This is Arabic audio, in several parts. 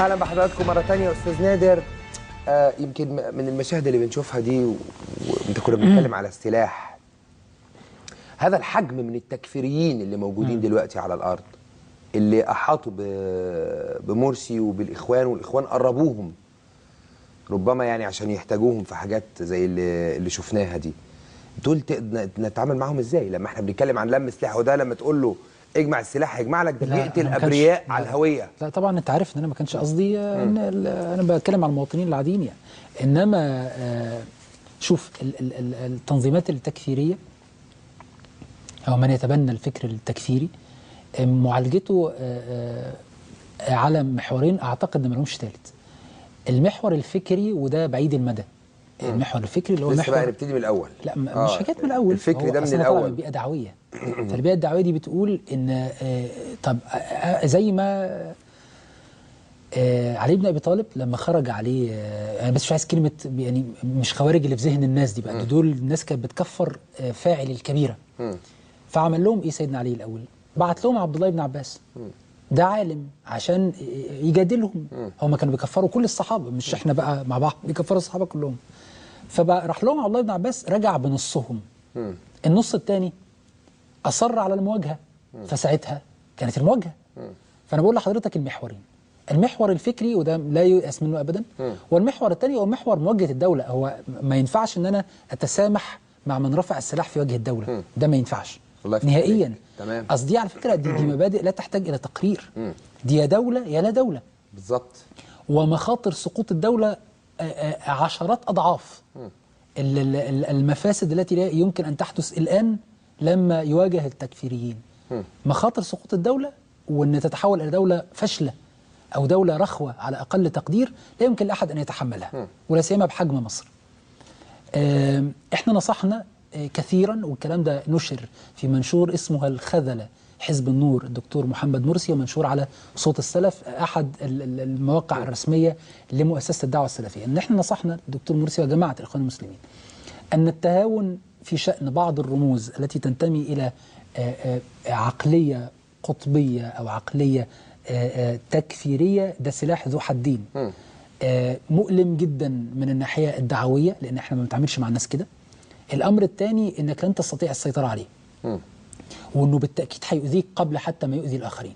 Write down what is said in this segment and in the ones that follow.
اهلا بحضراتكم مره ثانيه. استاذ نادر، يمكن من المشاهد اللي بنشوفها دي وانت كنا بنتكلم على السلاح، هذا الحجم من التكفيريين اللي موجودين دلوقتي على الارض، اللي احاطوا بمرسي وبالاخوان، والاخوان قربوهم ربما يعني عشان يحتاجوهم في حاجات زي اللي شفناها دي. دول نتعامل معاهم ازاي لما احنا بنتكلم عن لم سلاح؟ وده لما تقول له اجمع السلاح هيجمع لك، ده بيقتل ابرياء على الهويه. لا طبعا انت عارف ان انا ما كانش قصدي انا بتكلم عن المواطنين العاديين يعني. انما شوف التنظيمات التكفيريه او من يتبنى الفكر التكفيري معالجته على محورين اعتقد ان ما لهمش ثالث. المحور الفكري وده بعيد المدى. المحور الفكري اللي هو لسه بقى نبتدي من الاول. لا مش حكايه من الاول، الفكري ده من الاول. من بيئه دعويه. فالبيئه الدعويه دي بتقول ان طب زي ما علي بن ابي طالب لما خرج عليه، انا بس مش عايز كلمه يعني مش خوارج اللي في ذهن الناس دي بقى، دول الناس كانت بتكفر فاعل الكبيره. فعمل لهم ايه سيدنا علي الاول؟ بعت لهم عبد الله بن عباس، ده عالم عشان يجادلهم. هم كانوا بيكفروا كل الصحابه، مش احنا بقى مع بعض بيكفروا الصحابه كلهم. فراح لهم عبد الله بن عباس، رجع بنصهم. النص الثاني اصر على المواجهه، فساعتها كانت المواجهه. فانا بقول لحضرتك المحورين، المحور الفكري وده لا ييأس منه ابدا، والمحور الثاني هو محور مواجهه الدوله. هو ما ينفعش ان انا اتسامح مع من رفع السلاح في وجه الدوله، ده ما ينفعش نهائيا. تمام. قصدي على فكره دي مبادئ لا تحتاج الى تقرير. دي يا دوله يا لا دوله. بالظبط. ومخاطر سقوط الدوله عشرات اضعاف المفاسد التي لا يمكن ان تحدث الان لما يواجه التكفيريين. مخاطر سقوط الدوله وان تتحول الى دوله فاشله او دوله رخوه على اقل تقدير لا يمكن لاحد ان يتحملها، ولا سيما بحجم مصر. احنا نصحنا كثيرا، والكلام ده نشر في منشور اسمه الخذله حزب النور الدكتور محمد مرسي، ومنشور على صوت السلف احد المواقع الرسميه لمؤسسه الدعوه السلفيه، ان احنا نصحنا الدكتور مرسي وجماعه الاخوان المسلمين ان التهاون في شان بعض الرموز التي تنتمي الى عقليه قطبيه او عقليه تكفيريه ده سلاح ذو حدين. مؤلم جدا من الناحيه الدعويه لان احنا ما بنتعاملش مع الناس كده. الامر الثاني انك لن تستطيع السيطره عليه، وانه بالتاكيد هيؤذيك قبل حتى ما يؤذي الاخرين.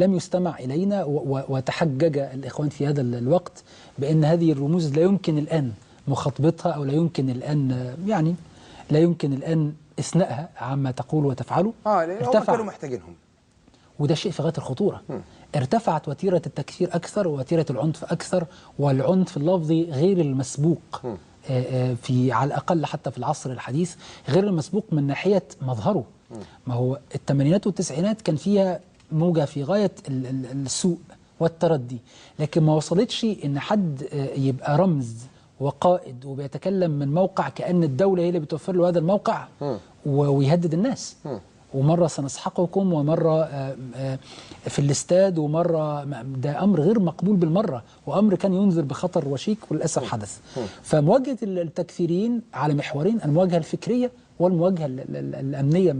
لم يستمع الينا، وتحجج الاخوان في هذا الوقت بان هذه الرموز لا يمكن الان مخاطبتها، او لا يمكن الان يعني لا يمكن الان اثنائها عما تقول وتفعله. لان هم كانوا محتاجينهم، وده شيء في غايه الخطوره. ارتفعت وتيره التكفير اكثر، ووتيره العنف اكثر، والعنف اللفظي غير المسبوق في على الأقل حتى في العصر الحديث غير المسبوق من ناحية مظهره. ما هو الثمانينات والتسعينات كان فيها موجة في غاية السوء والتردي، لكن ما وصلتش إن حد يبقى رمز وقائد وبيتكلم من موقع كأن الدولة هي اللي بتوفر له هذا الموقع ويهدد الناس. ومرة سنسحقكم، ومرة في الاستاد، ومرة ده أمر غير مقبول بالمرة، وأمر كان ينذر بخطر وشيك وللأسف حدث. فمواجهة التكفيريين على محورين، المواجهة الفكرية والمواجهة الأمنية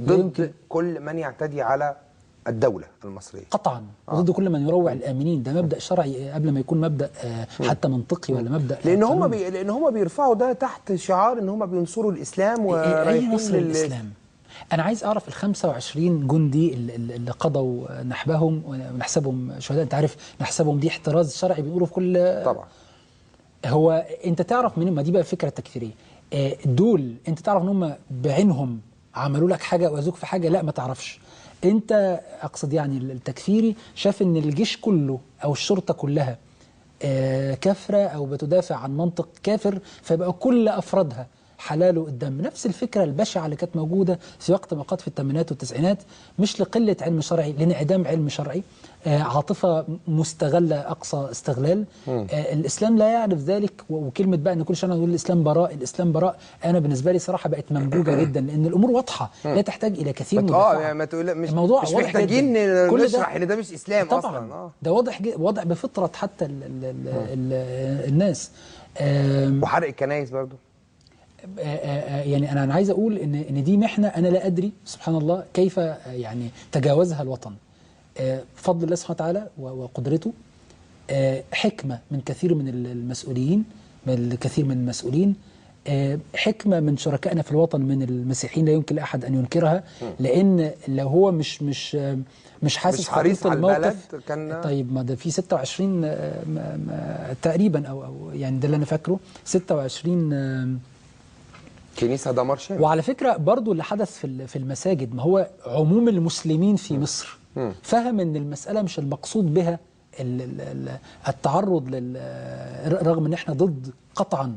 ضد كل من يعتدي على الدولة المصرية قطعا، وضد كل من يروع الآمنين. ده مبدأ شرعي قبل ما يكون مبدأ حتى منطقي ولا مبدأ لأن هم بيرفعوا ده تحت شعار إن هم بينصروا الإسلام ورايحين نصر الإسلام. أنا عايز أعرف ال 25 جندي اللي قضوا نحبهم ونحسبهم شهداء، أنت عارف نحسبهم دي احتراز شرعي بنقوله في كل طبعا. هو أنت تعرف منين؟ ما دي بقى الفكرة التكفيرية. دول أنت تعرف إن هم بعينهم عملوا لك حاجة وأذوك في حاجة؟ لا، ما تعرفش. أنت أقصد يعني التكفيري شاف إن الجيش كله أو الشرطة كلها كافرة أو بتدافع عن منطق كافر، فيبقى كل أفرادها حلاله الدم. نفس الفكرة البشعة اللي كانت موجودة في وقت ما قد في الثمانينات والتسعينات، مش لقلة علم شرعي، لانعدام علم شرعي، عاطفة مستغلة أقصى استغلال. الإسلام لا يعرف ذلك. وكلمة بقى أن كل شيء نقول الإسلام براء، الإسلام براء، أنا بالنسبة لي صراحة بقت ممجوجة جدا، لأن الأمور واضحة لا تحتاج إلى كثير مدافعة. ما تقول مش الموضوع مش محتاجين نشرح إن ده مش إسلام طبعا أصلا. ده واضح وضع بفطرة حتى الناس. وحرق الكنائس برضو. يعني أنا عايز أقول إن دي محنة أنا لا أدري سبحان الله كيف يعني تجاوزها الوطن. بفضل الله سبحانه وتعالى وقدرته، حكمة من كثير من المسؤولين، حكمة من شركائنا في الوطن من المسيحيين لا يمكن لأحد أن ينكرها، لأن لو هو مش حاسس مش حريص على البلد كان طيب ما ده في 26 تقريبا أو يعني ده اللي أنا فاكره 26 كنيسة دمار شامل. وعلى فكرة برضو اللي حدث في المساجد، ما هو عموم المسلمين في مصر فهم ان المسألة مش المقصود بها التعرض رغم ان احنا ضد قطعا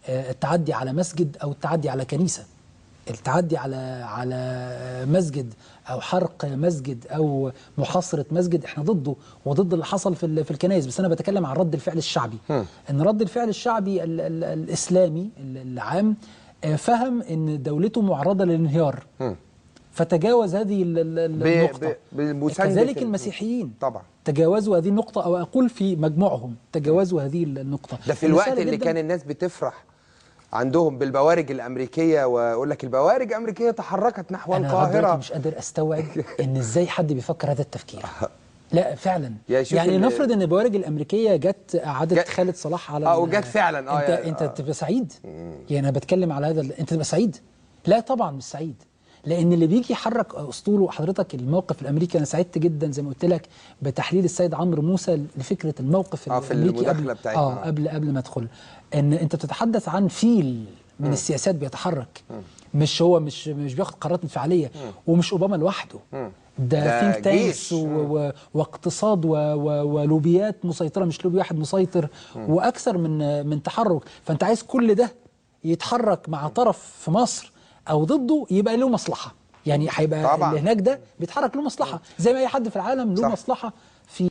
التعدي على مسجد او التعدي على كنيسة، التعدي على مسجد او حرق مسجد او محاصرة مسجد احنا ضده وضد اللي حصل في الكنائس، بس انا بتكلم عن رد الفعل الشعبي. ان رد الفعل الشعبي الاسلامي العام فهم ان دولته معرضة للانهيار، فتجاوز هذه النقطة. كذلك المسيحيين طبعا تجاوزوا هذه النقطة، أو أقول في مجموعهم تجاوزوا هذه النقطة. ده في الوقت اللي كان الناس بتفرح عندهم بالبوارج الأمريكية، ويقول لك البوارج الأمريكية تحركت نحو القاهرة. أنا مش قادر أستوعب إن إزاي حد بيفكر هذا التفكير. لا فعلا يعني نفرض ان البوارج الامريكيه جت قعدت خالد صلاح على وجت فعلا انت تبقى سعيد؟ يعني انا بتكلم على هذا، انت تبقى سعيد؟ لا طبعا مش سعيد، لان اللي بيجي يحرك اسطوله حضرتك الموقف الامريكي. انا سعدت جدا زي ما قلت لك بتحليل السيد عمرو موسى لفكره الموقف الامريكي قبل ما ادخل، ان انت بتتحدث عن فيل من السياسات بيتحرك، مش هو مش بياخد قرارات انفعاليه، ومش اوباما لوحده، ده ثينك تانكس واقتصاد ولوبيات مسيطره، مش لوبي واحد مسيطر، واكثر من تحرك. فانت عايز كل ده يتحرك مع طرف في مصر او ضده يبقى له مصلحه، يعني هيبقى اللي هناك ده بيتحرك له مصلحه زي ما اي حد في العالم له مصلحه في